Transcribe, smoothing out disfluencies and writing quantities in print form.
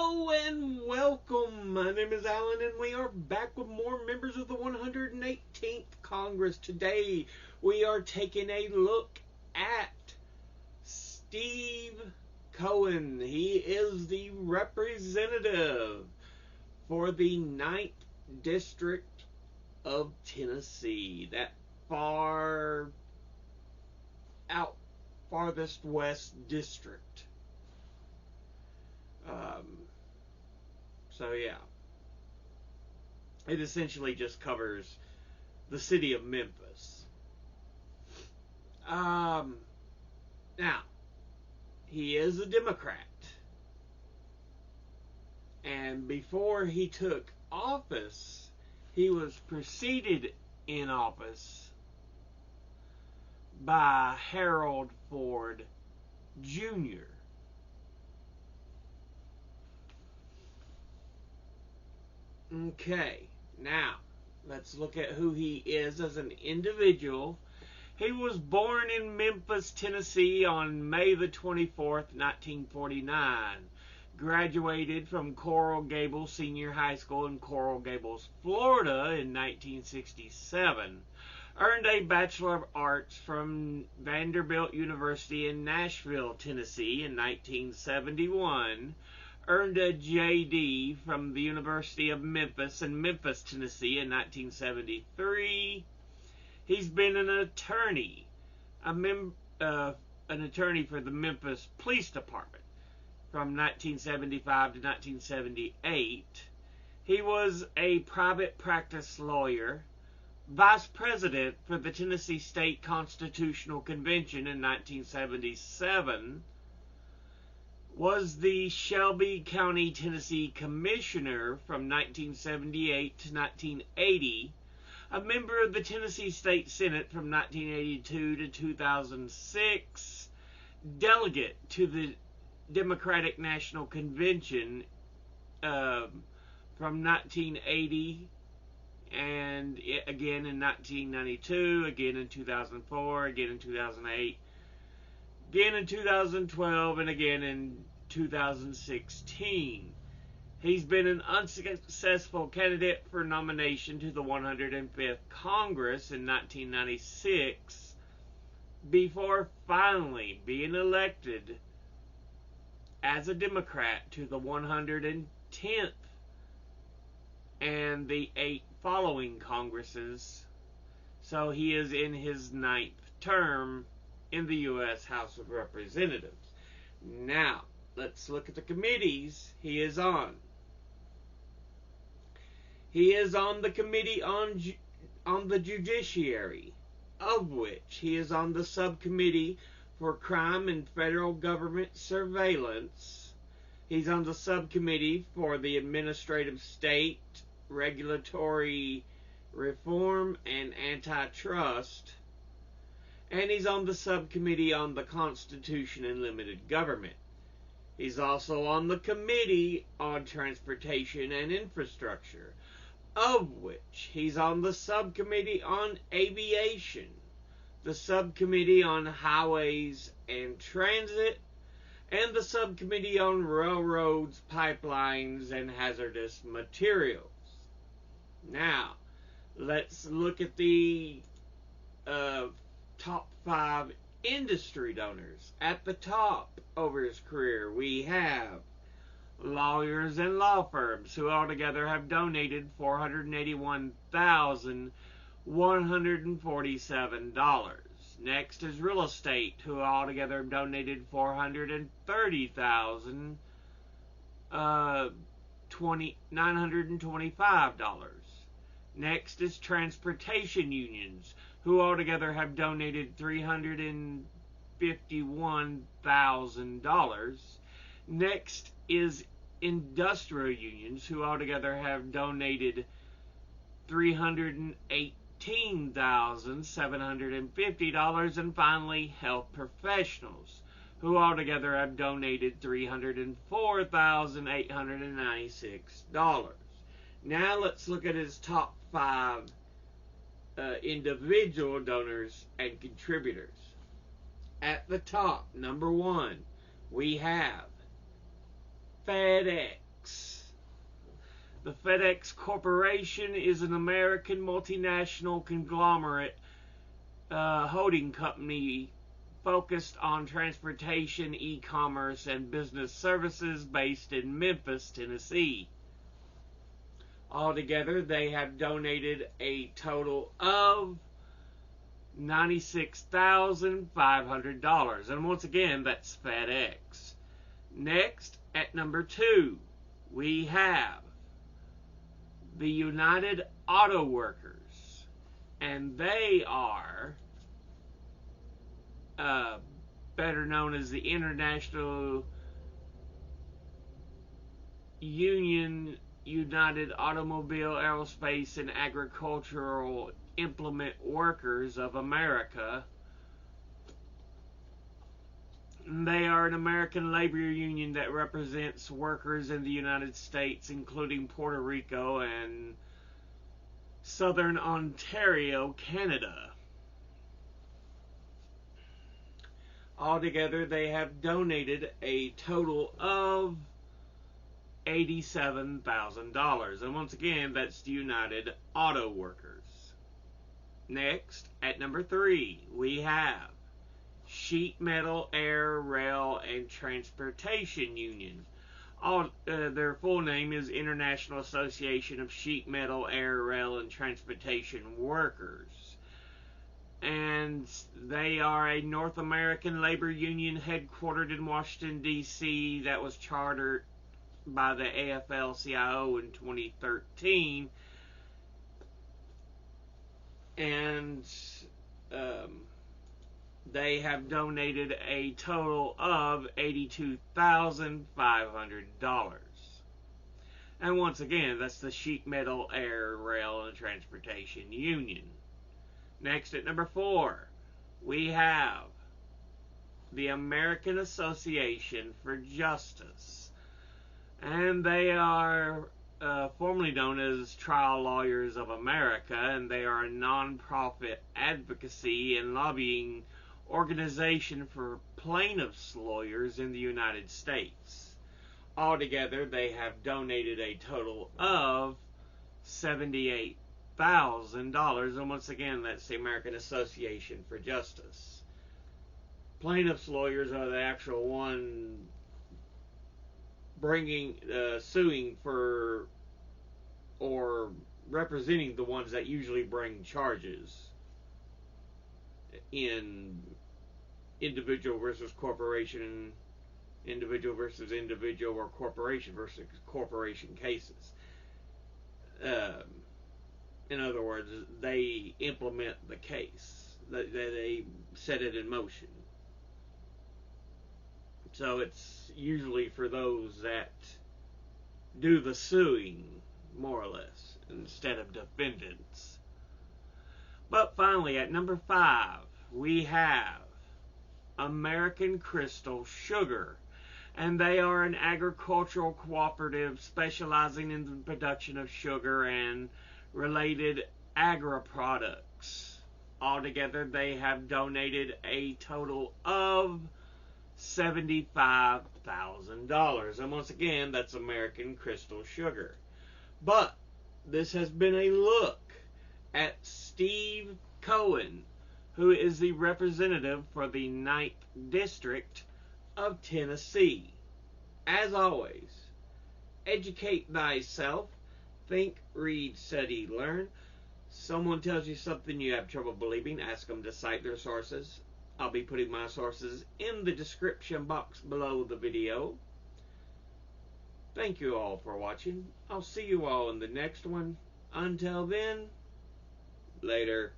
Hello and welcome. My name is Alan and we are back with more members of the 118th Congress. Today we are taking a look at Steve Cohen. He is the representative for the 9th District of Tennessee. That farthest west district. So yeah, it essentially just covers the city of Memphis. Now, he is a Democrat, and before he took office, he was preceded in office by Harold Ford Jr. Okay, now let's look at who he is as an individual. He was born in Memphis, Tennessee on May the 24th, 1949. Graduated from Coral Gables Senior High School in Coral Gables, Florida in 1967. Earned a Bachelor of Arts from Vanderbilt University in Nashville, Tennessee in 1971. Earned a JD from the University of Memphis in Memphis, Tennessee in 1973. He's been an attorney, an attorney for the Memphis Police Department from 1975 to 1978. He was a private practice lawyer, vice president for the Tennessee State Constitutional Convention in 1977, was the Shelby County, Tennessee Commissioner from 1978 to 1980, a member of the Tennessee State Senate from 1982 to 2006, delegate to the Democratic National Convention from 1980 and again in 1992, again in 2004, again in 2008, again in 2012, and again in 2016. He's been an unsuccessful candidate for nomination to the 105th Congress in 1996 before finally being elected as a Democrat to the 110th and the 8 following Congresses. So he is in his 9th term in the U.S. House of Representatives. Now, let's look at the committees he is on. He is on the Committee on the Judiciary, of which he is on the Subcommittee for Crime and Federal Government Surveillance. He's on the Subcommittee for the Administrative State, Regulatory Reform, and Antitrust. And he's on the Subcommittee on the Constitution and Limited Government. He's also on the Committee on Transportation and Infrastructure, of which he's on the Subcommittee on Aviation, the Subcommittee on Highways and Transit, and the Subcommittee on Railroads, Pipelines, and Hazardous Materials. Now, let's look at the top 5 industry donors. At the top over his career, we have lawyers and law firms who altogether have donated $481,147. Next is real estate, who altogether have donated $430,925. Next is transportation unions, who altogether have donated $351,000. Next is industrial unions, who altogether have donated $318,750. And finally, health professionals, who altogether have donated $304,896. Now let's look at his top 5 individual donors and contributors. At the top, number 1, we have FedEx. The FedEx Corporation is an American multinational conglomerate holding company focused on transportation, e-commerce, and business services based in Memphis, Tennessee. Altogether, they have donated a total of $96,500. And once again, that's FedEx. Next, at number 2, we have the United Auto Workers. And they are better known as the International Union United Automobile, Aerospace, and Agricultural Implement Workers of America. They are an American labor union that represents workers in the United States, including Puerto Rico and Southern Ontario, Canada. Altogether, they have donated a total of $87,000. And once again, that's the United Auto Workers. Next, at number 3, we have Sheet Metal, Air, Rail, and Transportation Union. Their full name is International Association of Sheet Metal, Air, Rail, and Transportation Workers. And they are a North American labor union headquartered in Washington, D.C. that was chartered by the AFL-CIO in 2013. And they have donated a total of $82,500. And once again, that's the Sheet Metal, Air, Rail, and Transportation Union. Next, at number 4, we have the American Association for Justice. And they are formerly known as Trial Lawyers of America, and they are a non-profit advocacy and lobbying organization for plaintiffs' lawyers in the United States. Altogether, they have donated a total of $78,000, and once again, that's the American Association for Justice. Plaintiffs' lawyers are the actual one suing for or representing the ones that usually bring charges in individual versus corporation, individual versus individual, or corporation versus corporation cases. In other words, they implement the case. They set it in motion. So it's usually for those that do the suing, more or less, instead of defendants. But finally, at number 5, we have American Crystal Sugar. And they are an agricultural cooperative specializing in the production of sugar and related agri-products. Altogether, they have donated a total of $75,000. And once again, that's American Crystal Sugar. But this has been a look at Steve Cohen, who is the representative for the 9th District of Tennessee. As always, educate thyself, think, read, study, learn. Someone tells you something you have trouble believing, ask them to cite their sources. I'll be putting my sources in the description box below the video. Thank you all for watching. I'll see you all in the next one. Until then, later.